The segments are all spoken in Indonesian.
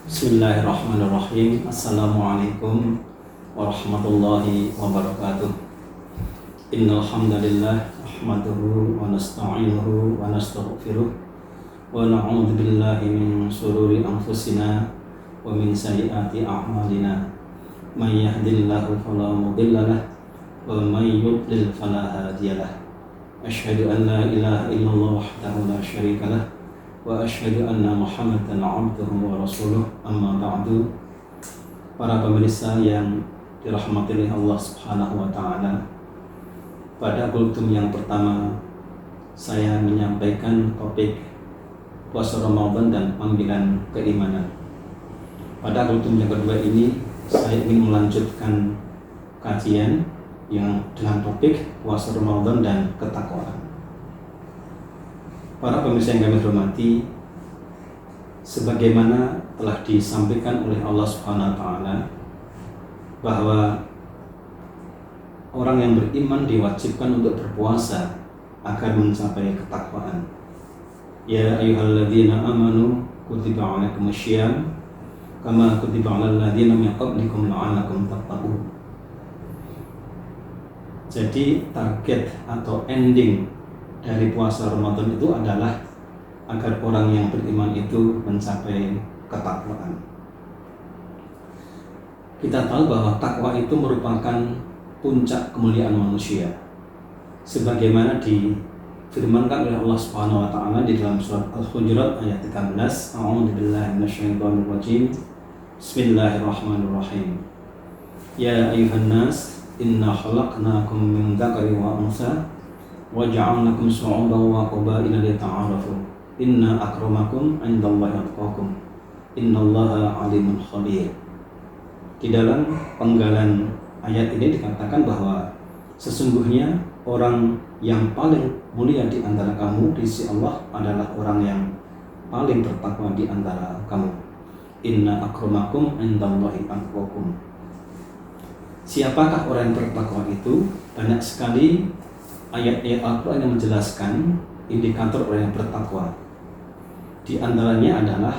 Bismillahirrahmanirrahim. Assalamualaikum warahmatullahi wabarakatuh. Innal hamdalillah nahmaduhu wa nasta'inuhu wa nastaghfiruh wa na'udzu billahi min shururi anfusina wa min sayyiati a'malina. May yahdihillahu fala mudilla lahu wa may yudlil fala hadiyalah. Asyhadu an la ilaha illallah wahdahu la syarika lah wa asyhadu anna Muhammadan abduhu wa rasuluh. Amma ba'du. Para pemirsa yang dirahmati oleh Allah Subhanahu wa taala, pada kultum yang pertama saya menyampaikan topik puasa Ramadan dan panggilan keimanan. Pada kultum yang kedua ini saya ingin melanjutkan kajian yang dengan topik puasa Ramadan dan ketakwaan. Para pemirsa yang kami hormati, sebagaimana telah disampaikan oleh Allah Subhanahu wa taala bahwa orang yang beriman diwajibkan untuk berpuasa agar mencapai ketakwaan. Ya ayyuhalladzina amanu kutiba 'alaikumusyyam kama kutiba 'alal ladzina min qablikum la'allakum tattaqun. Jadi target atau ending dari puasa Ramadan itu adalah agar orang yang beriman itu mencapai ketakwaan. Kita tahu bahwa takwa itu merupakan puncak kemuliaan manusia, sebagaimana difirmankan oleh Allah Subhanahu wa taala di dalam surat Al-Hujurat ayat 13. A'udzubillahi minasyaitonir rajim. Bismillahirrahmanirrahim. Ya ayyuhan nas, inna khalaqnakum min dzakarin wa untha wa ja'alnakum syu'uban wa qabaila lita'arafu. Inna akramakum 'indallahi atqakum. Innallaha 'alimun khabir. Di dalam penggalan ayat ini dikatakan bahwa sesungguhnya orang yang paling mulia di antara kamu di sisi Allah adalah orang yang paling bertakwa di antara kamu. Inna akramakum 'indallahi atqakum. Siapakah orang yang bertakwa itu? Banyak sekali ayat-ayat Al-Quran yang menjelaskan indikator orang yang bertakwa. Di antaranya adalah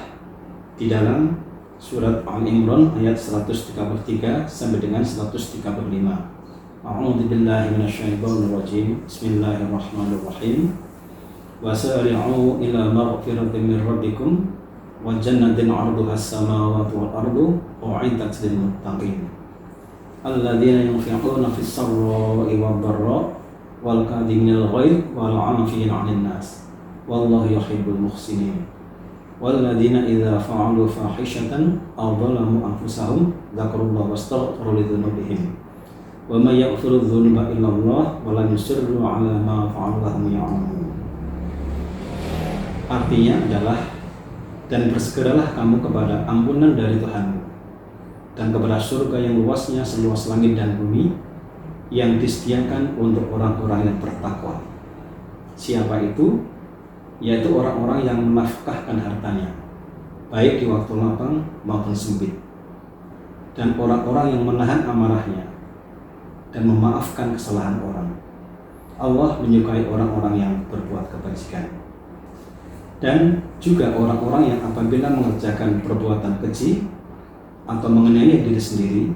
di dalam surat Al-Imran ayat 133 sampai dengan 135. A'udzubillahi minasyaitonir rajim. Bismillahirrahmanirrahim. Wasari'u ila maghfiratin min rabbikum wa jannatin 'arduha as-samawati wal ardu u'iddat lil muttaqin. Alladzina yunfiquna fis sarra'i wad dharra wal kadhiminal ghaidh wal 'afina 'anil nas wallahu yuhibbul muhsinin. Walladzina idza fa'alu fahishatan aw dhalamu anfusahum dzakarullaha wastaghfiru lidzunubihim wa may yaghfiru dzunuba illallah wa lam yusirru 'ala ma fa'alu wa hum ya'lamun. Artinya adalah, dan bersegeralah kamu kepada ampunan dari Tuhanmu dan kepada surga yang luasnya seluas langit dan bumi yang disediakan untuk orang-orang yang bertakwa. Siapa itu? Yaitu orang-orang yang menafkahkan hartanya, baik di waktu lapang maupun sempit, dan orang-orang yang menahan amarahnya dan memaafkan kesalahan orang. Allah menyukai orang-orang yang berbuat kebajikan. Dan juga orang-orang yang apabila mengerjakan perbuatan keji atau menganiaya diri sendiri,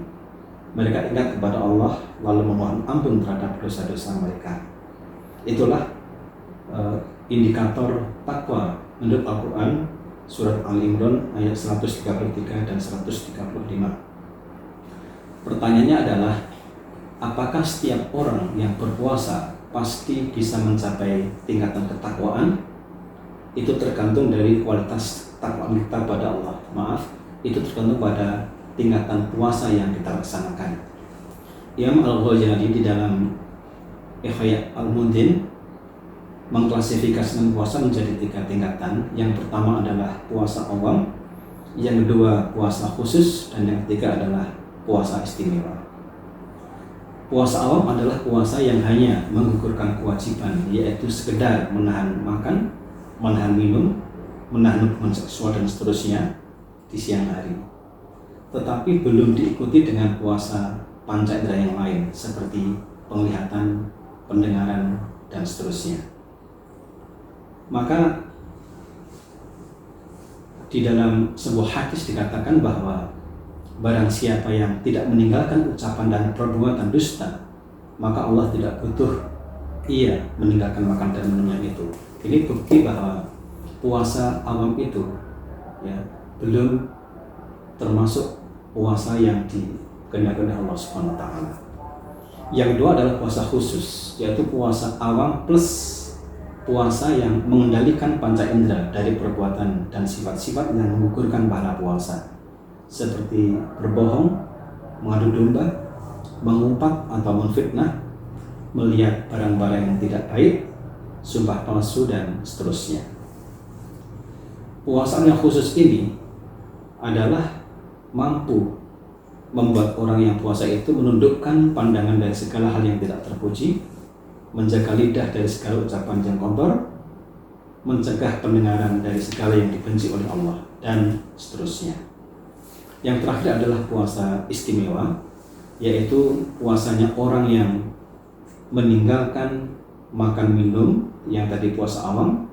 mereka ingat kepada Allah lalu memohon ampun terhadap dosa-dosa mereka. Itulah indikator takwa menurut Al-Quran surat Al-Imran ayat 133 dan 135. Pertanyaannya adalah, apakah setiap orang yang berpuasa pasti bisa mencapai tingkatan ketakwaan? Itu tergantung dari kualitas takwa kita pada Allah. Itu tergantung pada tingkatan puasa yang kita laksanakan. Imam Al-Ghazali di dalam Ihya Ulumuddin mengklasifikasikan puasa menjadi 3 tingkatan. Yang pertama adalah puasa awam, yang kedua puasa khusus, dan yang ketiga adalah puasa istimewa. Puasa awam adalah puasa yang hanya menggugurkan kewajiban, yaitu sekedar menahan makan, menahan minum, menahan hubungan seksual dan seterusnya di siang hari, tetapi belum diikuti dengan puasa panca indera yang lain seperti penglihatan, pendengaran, dan seterusnya. Maka Di dalam sebuah hadis dikatakan bahwa barang siapa yang tidak meninggalkan ucapan dan perbuatan dusta, maka Allah tidak butuh ia meninggalkan makan dan minumnya itu. Ini bukti bahwa puasa awam itu ya belum termasuk puasa yang dikehendaki oleh Allah Subhanahu wa taala. Yang kedua adalah puasa khusus, yaitu puasa awam plus puasa yang mengendalikan panca indera dari perbuatan dan sifat-sifat yang menggugurkan pahala puasa, seperti berbohong, mengadu domba, mengumpat atau menfitnah, melihat barang-barang yang tidak baik, sumpah palsu, dan seterusnya. Puasa yang khusus ini adalah mampu membuat orang yang puasa itu menundukkan pandangan dari segala hal yang tidak terpuji, menjaga lidah dari segala ucapan yang kotor, mencegah pendengaran dari segala yang dibenci oleh Allah, dan seterusnya. Yang terakhir adalah puasa istimewa, yaitu puasanya orang yang meninggalkan makan minum, yang tadi puasa awam,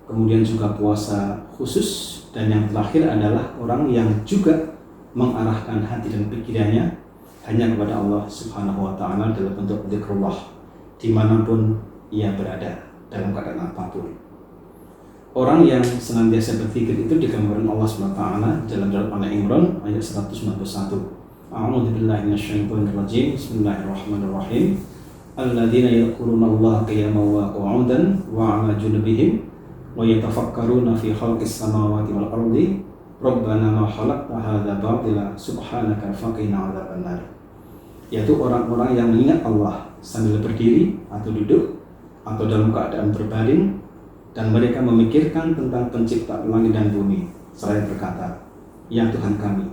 kemudian juga puasa khusus, dan yang terakhir adalah orang yang juga mengarahkan hati dan pikirannya hanya kepada Allah Subhanahu wa taala dalam bentuk zikrullah dimanapun ia berada, dalam keadaan apapun. Orang yang senantiasa berpikir itu digambarkan Allah Subhanahu wa taala dalam surat Al-Imran ayat 191. A'udzu billahi minasyaitonir rajim. Bismillahirrahmanirrahim. Alladzina yadhkurunallaha qiyaman wa qu'udan wa 'ala junubihim wa yatafakkaruna fi khalqis samawati wal ardi. Rabbana ma khalaqta hadza batila subhanaka faqina 'adzabannar. Yaitu orang-orang yang mengingat Allah sambil berdiri atau duduk atau dalam keadaan berbaring, dan mereka memikirkan tentang pencipta langit dan bumi, seraya berkata, ya Tuhan kami,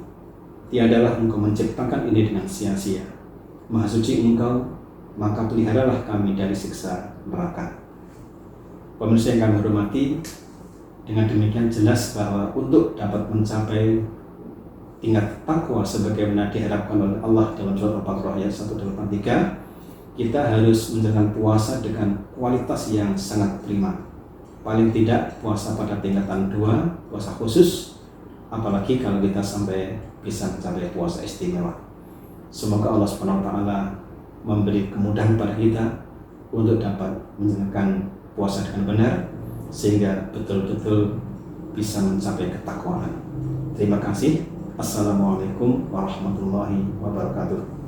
tiadalah Engkau menciptakan ini dengan sia-sia. Maha suci Engkau, maka peliharalah kami dari siksa neraka. Pemirsa yang kami hormati, dengan demikian jelas bahwa untuk dapat mencapai tingkat takwa sebagaimana diharapkan oleh Allah dalam surat Al-Baqarah ayat 183, kita harus menjalankan puasa dengan kualitas yang sangat prima. Paling tidak puasa pada tingkatan 2, puasa khusus, apalagi kalau kita sampai bisa mencapai puasa istimewa. Semoga Allah Subhanahu wa taala memberi kemudahan pada kita untuk dapat menjalankan puasa dengan benar, sehingga betul-betul bisa mencapai ketakwaan. Terima kasih. Assalamualaikum warahmatullahi wabarakatuh.